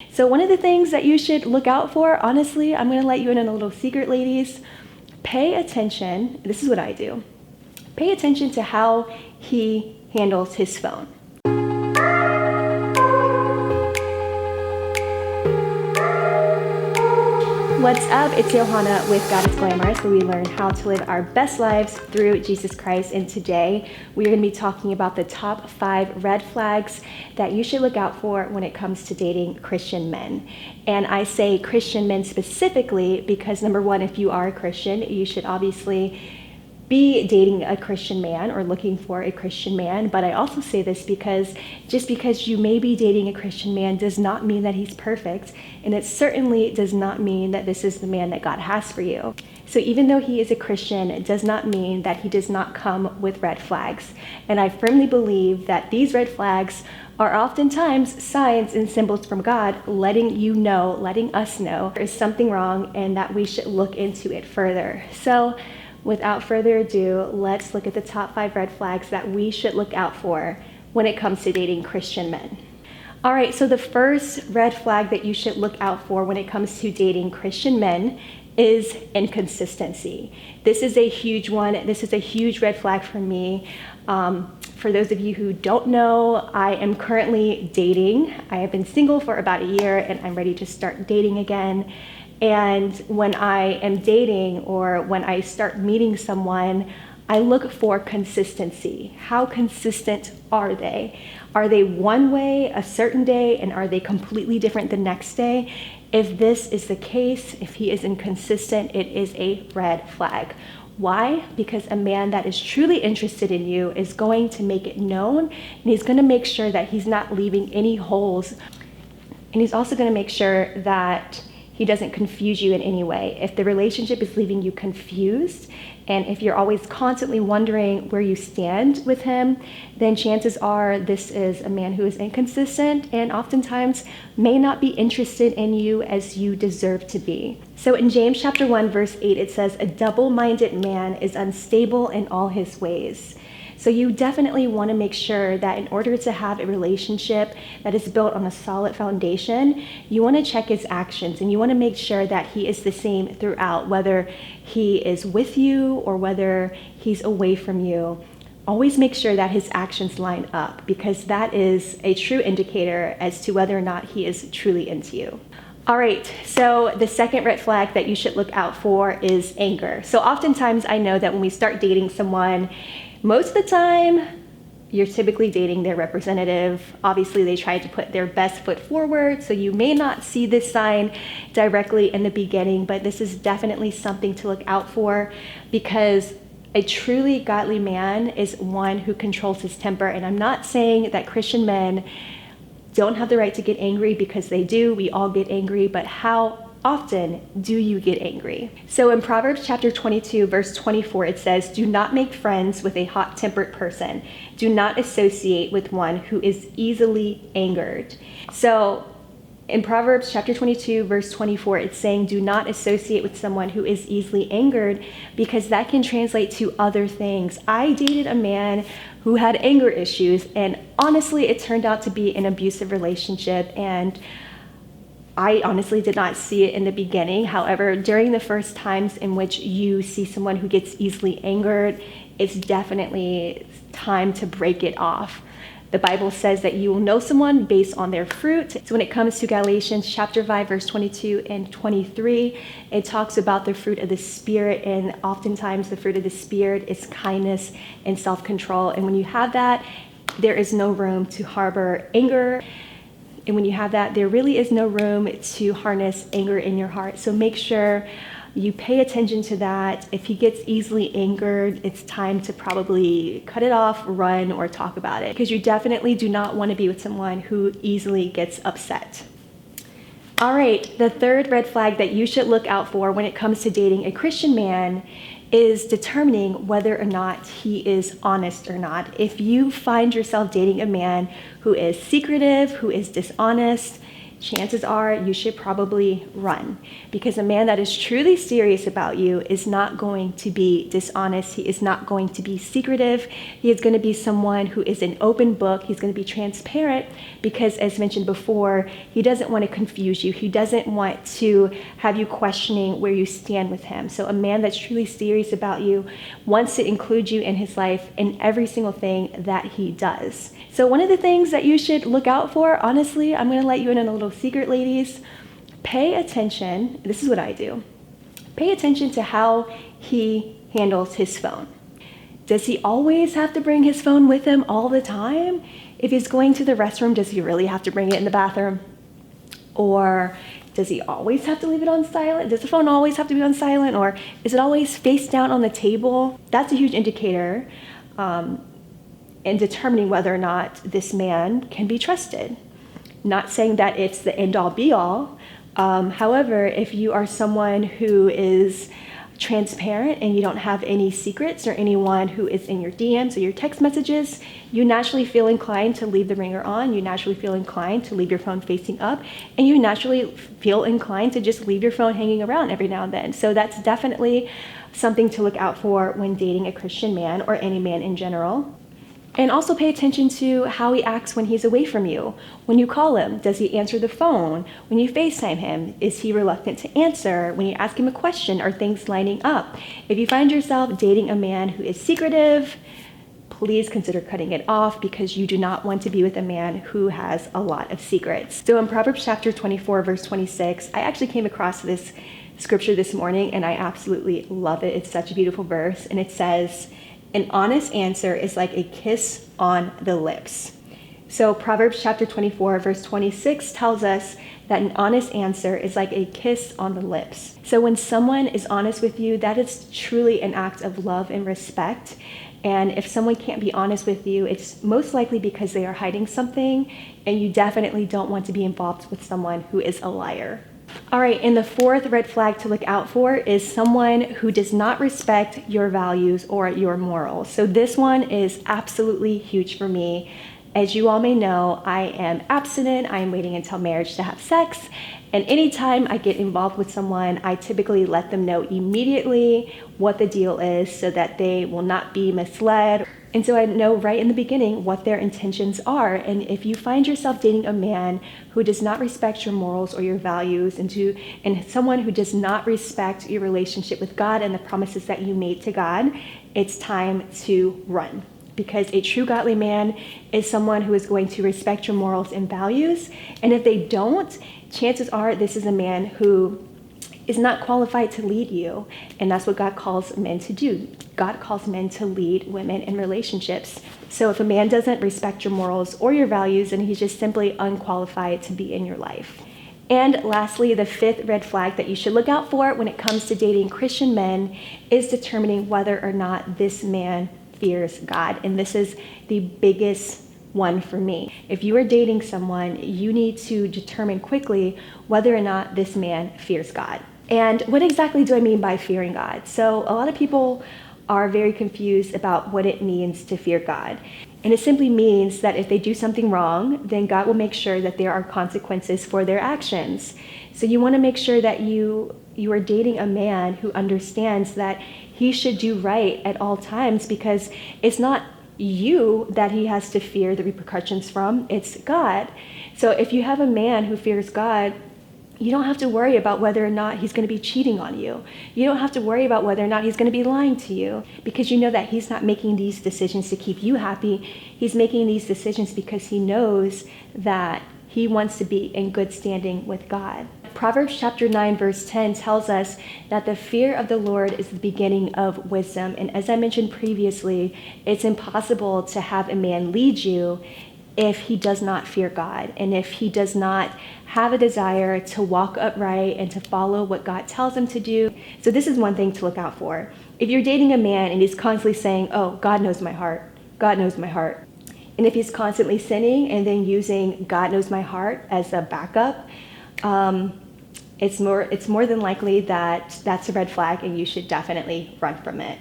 So one of the things that you should look out for, honestly, I'm going to let you in on a little secret, ladies. Pay attention. This is what I do. Pay attention to how he handles his phone. What's up? It's Johanna with God is Glamorous, where we learn how to live our best lives through Jesus Christ. And today we're going to be talking about the top 5 red flags that you should look out for when it comes to dating Christian men. And I say Christian men specifically because, number one, if you are a Christian, you should obviously be dating a Christian man or looking for a Christian man. But I also say this because just because you may be dating a Christian man does not mean that he's perfect. And it certainly does not mean that this is the man that God has for you. So even though he is a Christian, it does not mean that he does not come with red flags. And I firmly believe that these red flags are oftentimes signs and symbols from God letting you know, letting us know there is something wrong and that we should look into it further. So without further ado, let's look at the top 5 red flags that we should look out for when it comes to dating Christian men. All right, so the first red flag that you should look out for when it comes to dating Christian men is inconsistency. This is a huge one. This is a huge red flag for me. For those of you who don't know, I am currently dating. I have been single for about a year and I'm ready to start dating again. And when I am dating or when I start meeting someone, I look for consistency. How consistent are they? Are they one way a certain day and are they completely different the next day? If this is the case, if he is inconsistent, it is a red flag. Why? Because a man that is truly interested in you is going to make it known, and he's going to make sure that he's not leaving any holes. And he's also going to make sure that he doesn't confuse you in any way. If the relationship is leaving you confused, and if you're always constantly wondering where you stand with him, then chances are this is a man who is inconsistent and oftentimes may not be interested in you as you deserve to be. So in James chapter 1, verse 8, it says, "A double-minded man is unstable in all his ways." So you definitely want to make sure that in order to have a relationship that is built on a solid foundation, you want to check his actions and you want to make sure that he is the same throughout, whether he is with you or whether he's away from you. Always make sure that his actions line up because that is a true indicator as to whether or not he is truly into you. All right, so the second red flag that you should look out for is anger. So oftentimes I know that when we start dating someone, most of the time, you're typically dating their representative. Obviously, they try to put their best foot forward, so you may not see this sign directly in the beginning, but this is definitely something to look out for because a truly godly man is one who controls his temper. And I'm not saying that Christian men don't have the right to get angry because they do. We all get angry, but how often do you get angry? So in Proverbs chapter 22, verse 24, it says, "Do not make friends with a hot-tempered person. Do not associate with one who is easily angered." So in Proverbs chapter 22, verse 24, it's saying, do not associate with someone who is easily angered because that can translate to other things. I dated a man who had anger issues, and honestly, it turned out to be an abusive relationship, and I honestly did not see it in the beginning. However, during the first times in which you see someone who gets easily angered, it's definitely time to break it off. The Bible says that you will know someone based on their fruit. So when it comes to Galatians chapter 5, verse 22 and 23, it talks about the fruit of the Spirit, and oftentimes the fruit of the Spirit is kindness and self-control. And when you have that, there is no room to harbor anger. And when you have that, there really is no room to harness anger in your heart. So make sure you pay attention to that. If he gets easily angered, it's time to probably cut it off, run, or talk about it, because you definitely do not want to be with someone who easily gets upset. All right, the third red flag that you should look out for when it comes to dating a Christian man is determining whether or not he is honest or not. If you find yourself dating a man who is secretive, who is dishonest, chances are you should probably run, because a man that is truly serious about you is not going to be dishonest. He is not going to be secretive. He is going to be someone who is an open book. He's going to be transparent because, as mentioned before, he doesn't want to confuse you. He doesn't want to have you questioning where you stand with him. So a man that's truly serious about you wants to include you in his life in every single thing that he does. So one of the things that you should look out for, honestly, I'm going to let you in on a little secret, ladies. Pay attention. This is what I do. Pay attention to how he handles his phone. Does he always have to bring his phone with him all the time? If he's going to the restroom, does he really have to bring it in the bathroom? Or does he always have to leave it on silent? Does the phone always have to be on silent? Or is it always face down on the table? That's a huge indicator in determining whether or not this man can be trusted. Not saying that it's the end-all be-all. However, if you are someone who is transparent and you don't have any secrets or anyone who is in your DMs or your text messages, you naturally feel inclined to leave the ringer on. You naturally feel inclined to leave your phone facing up, and you naturally feel inclined to just leave your phone hanging around every now and then. So that's definitely something to look out for when dating a Christian man or any man in general. And also pay attention to how he acts when he's away from you. When you call him, does he answer the phone? When you FaceTime him, is he reluctant to answer? When you ask him a question, are things lining up? If you find yourself dating a man who is secretive, please consider cutting it off, because you do not want to be with a man who has a lot of secrets. So in Proverbs chapter 24, verse 26, I actually came across this scripture this morning and I absolutely love it. It's such a beautiful verse, and it says, "An honest answer is like a kiss on the lips." So Proverbs chapter 24, verse 26 tells us that an honest answer is like a kiss on the lips. So when someone is honest with you, that is truly an act of love and respect. And if someone can't be honest with you, it's most likely because they are hiding something, and you definitely don't want to be involved with someone who is a liar. All right, and the fourth red flag to look out for is someone who does not respect your values or your morals. So this one is absolutely huge for me. As you all may know, I am abstinent. I am waiting until marriage to have sex. And anytime I get involved with someone, I typically let them know immediately what the deal is so that they will not be misled. And so I know right in the beginning what their intentions are. And if you find yourself dating a man who does not respect your morals or your values, and someone who does not respect your relationship with God and the promises that you made to God, it's time to run. Because a true godly man is someone who is going to respect your morals and values. And if they don't, chances are this is a man who is not qualified to lead you. And that's what God calls men to do. God calls men to lead women in relationships. So if a man doesn't respect your morals or your values, then he's just simply unqualified to be in your life. And lastly, the fifth red flag that you should look out for when it comes to dating Christian men is determining whether or not this man fears God. And this is the biggest one for me. If you are dating someone, you need to determine quickly whether or not this man fears God. And what exactly do I mean by fearing God? So a lot of people are very confused about what it means to fear God. And it simply means that if they do something wrong, then God will make sure that there are consequences for their actions. So you want to make sure that you are dating a man who understands that he should do right at all times, because it's not you that he has to fear the repercussions from, it's God. So if you have a man who fears God, you don't have to worry about whether or not he's going to be cheating on you. You don't have to worry about whether or not he's going to be lying to you, because you know that he's not making these decisions to keep you happy. He's making these decisions because he knows that he wants to be in good standing with God. Proverbs chapter 9, verse 10 tells us that the fear of the Lord is the beginning of wisdom. And as I mentioned previously, it's impossible to have a man lead you if he does not fear God, and if he does not have a desire to walk upright and to follow what God tells him to do. So this is one thing to look out for. If you're dating a man and he's constantly saying, "Oh, God knows my heart, God knows my heart," and if he's constantly sinning and then using "God knows my heart" as a backup, it's more than likely that that's a red flag, and you should definitely run from it.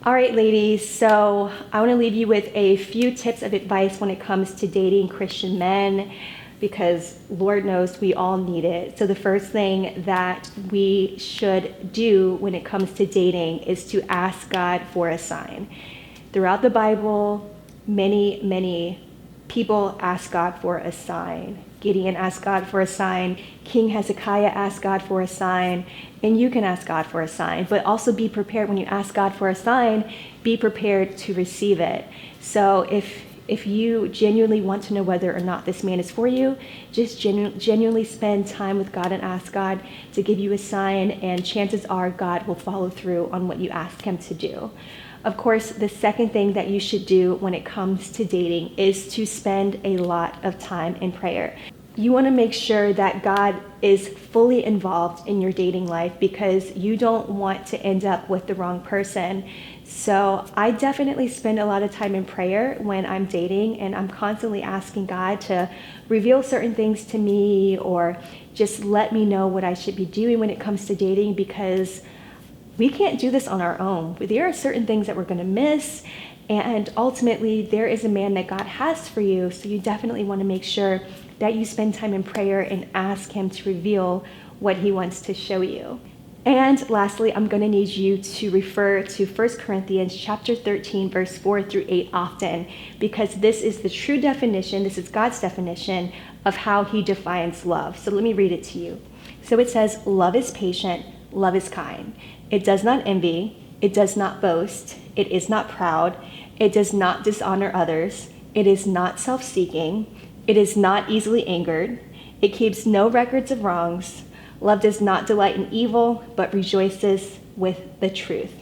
All right, ladies, so I want to leave you with a few tips of advice when it comes to dating Christian men. because Lord knows we all need it. So the first thing that we should do when it comes to dating is to ask God for a sign. Throughout the Bible, many people ask God for a sign. Gideon asked God for a sign. King Hezekiah asked God for a sign. And you can ask God for a sign, but also be prepared when you ask God for a sign, be prepared to receive it. So if you genuinely want to know whether or not this man is for you, just genuinely spend time with God and ask God to give you a sign, and chances are God will follow through on what you ask him to do. Of course, the second thing that you should do when it comes to dating is to spend a lot of time in prayer. You want to make sure that God is fully involved in your dating life, because you don't want to end up with the wrong person. So I definitely spend a lot of time in prayer when I'm dating, and I'm constantly asking God to reveal certain things to me, or just let me know what I should be doing when it comes to dating, because we can't do this on our own. There are certain things that we're going to miss, and ultimately there is a man that God has for you. So you definitely want to make sure that you spend time in prayer and ask him to reveal what he wants to show you. And lastly, I'm going to need you to refer to 1 Corinthians chapter 13, verse 4 through 8 often, because this is the true definition, this is God's definition of how he defines love. So let me read it to you. So it says, love is patient, love is kind. It does not envy, it does not boast, it is not proud, it does not dishonor others, it is not self-seeking, it is not easily angered, it keeps no records of wrongs. Love does not delight in evil, but rejoices with the truth.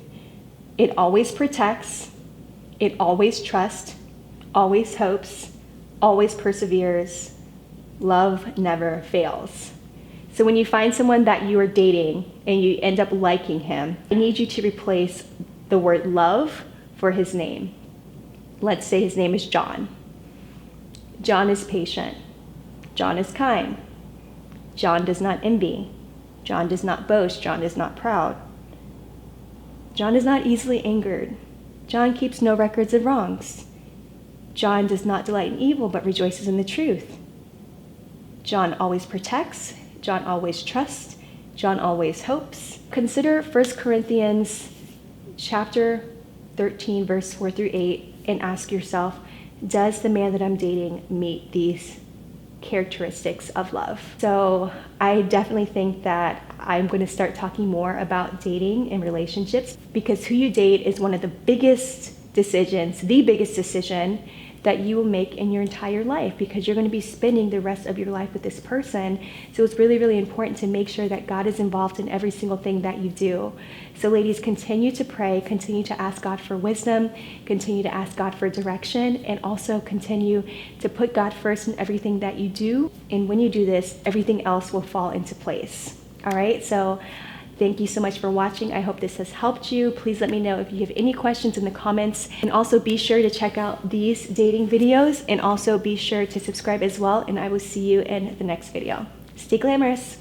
It always protects, it always trusts, always hopes, always perseveres. Love never fails. So when you find someone that you are dating and you end up liking him, I need you to replace the word love for his name. Let's say his name is John. John is patient. John is kind. John does not envy. John does not boast. John is not proud. John is not easily angered. John keeps no records of wrongs. John does not delight in evil, but rejoices in the truth. John always protects. John always trusts. John always hopes. Consider 1 Corinthians chapter 13, verse 4 through 8, and ask yourself, does the man that I'm dating meet these characteristics of love? So I definitely think that I'm going to start talking more about dating and relationships, because who you date is one of the biggest decisions, the biggest decision that you will make in your entire life, because you're going to be spending the rest of your life with this person. So it's really, really important to make sure that God is involved in every single thing that you do. So ladies, continue to pray, continue to ask God for wisdom, continue to ask God for direction, and also continue to put God first in everything that you do. And when you do this, everything else will fall into place. All right, so thank you so much for watching. I hope this has helped you. Please let me know if you have any questions in the comments. And also be sure to check out these dating videos, and also be sure to subscribe as well. And I will see you in the next video. Stay glamorous.